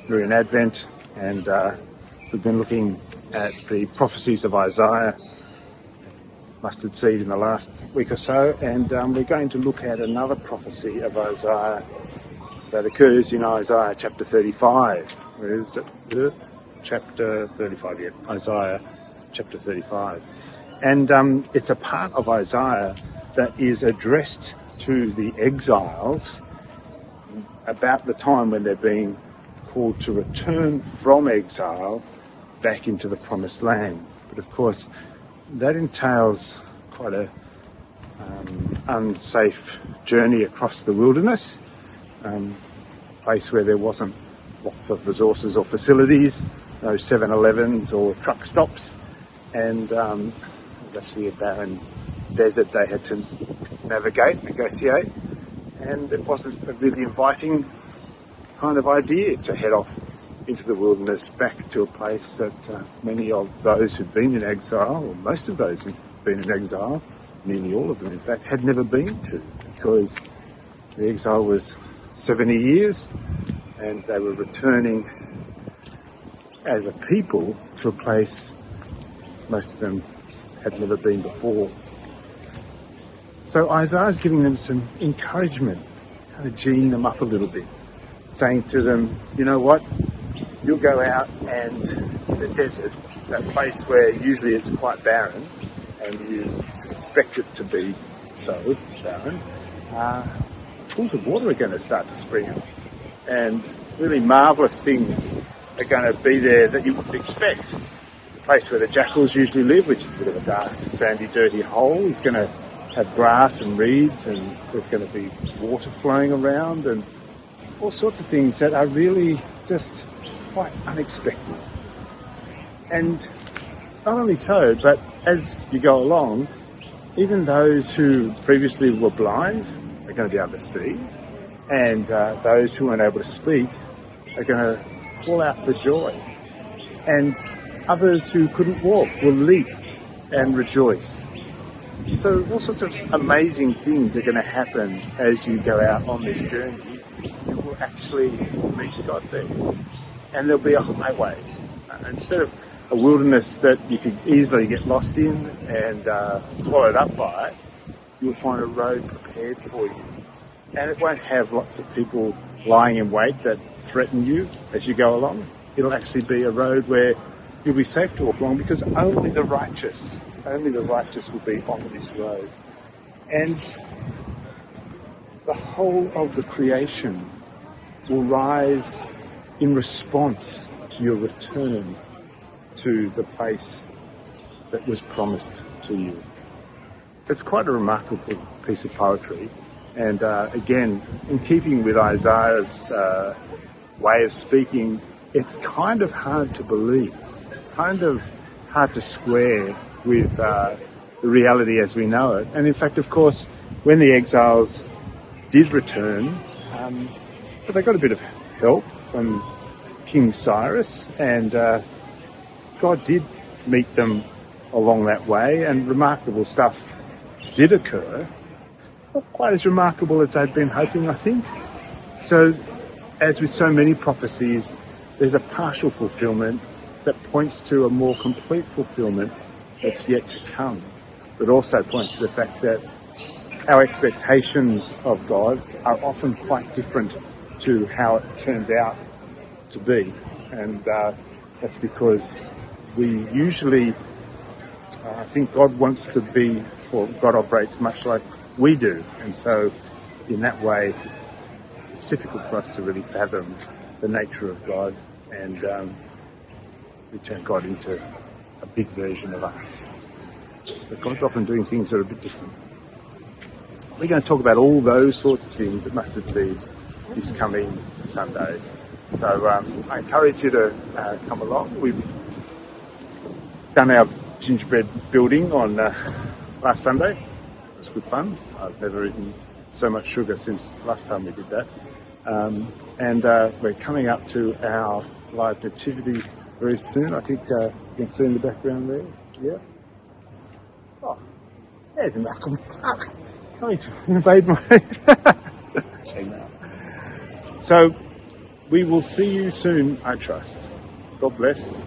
We're in Advent, and we've been looking at the prophecies of Isaiah, mustard seed, in the last week or so, and we're going to look at another prophecy of Isaiah that occurs in Isaiah chapter 35. Where is it? Chapter 35, yeah. Isaiah chapter 35. And it's a part of Isaiah that is addressed to the exiles about the time when they're being called to return from exile back into the promised land. But of course, that entails quite a unsafe journey across the wilderness, a place where there wasn't lots of resources or facilities, no 7-Elevens or truck stops, and it was actually a barren desert they had to negotiate, and it wasn't a really inviting kind of idea to head off into the wilderness back to a place that many of those who'd been in exile, or most of those who'd been in exile, nearly all of them in fact, had never been to, because the exile was 70 years and they were returning as a people to a place most of them had never been before. So Isaiah's giving them some encouragement, kind of geeing them up a little bit, saying to them, you know what, you'll go out and in the desert, that place where usually it's quite barren and you expect it to be so barren, pools of water are going to start to spring up, and really marvellous things are going to be there that you wouldn't expect. The place where the jackals usually live, which is a bit of a dark, sandy, dirty hole, is going to have grass and reeds, and there's going to be water flowing around and all sorts of things that are really just quite unexpected. And not only so, but as you go along, even those who previously were blind are going to be able to see, and those who weren't able to speak are going to call out for joy, and others who couldn't walk will leap and rejoice. So all sorts of amazing things are going to happen as you go out on this journey. You will actually meet God there, and there'll be a highway. Instead of a wilderness that you could easily get lost in and swallowed up by, you'll find a road prepared for you. And it won't have lots of people lying in wait that threaten you as you go along. It'll actually be a road where you'll be safe to walk along, because only the righteous will be on this road. And the whole of the creation will rise in response to your return to the place that was promised to you. It's quite a remarkable piece of poetry, and again, in keeping with Isaiah's way of speaking, it's kind of hard to believe, kind of hard to square with the reality as we know it. And in fact, of course, when the exiles did return, they got a bit of help from King Cyrus, and God did meet them along that way, and remarkable stuff did occur. Not quite as remarkable as they'd been hoping, I think. So, as with so many prophecies, there's a partial fulfillment that points to a more complete fulfillment that's yet to come, but also points to the fact that our expectations of God are often quite different to how it turns out to be. And that's because we usually think God wants to be, or God operates much like we do. And so in that way, it's difficult for us to really fathom the nature of God, and we turn God into a big version of us. But God's often doing things that are a bit different. We're going to talk about all those sorts of things at Mustard Seed this coming Sunday. So I encourage you to come along. We've done our gingerbread building on last Sunday. It was good fun. I've never eaten so much sugar since last time we did that. And we're coming up to our live nativity very soon. I think you can see in the background there. Yeah. Oh, there's Malcolm Clark coming to invade my... So we will see you soon, I trust. God bless.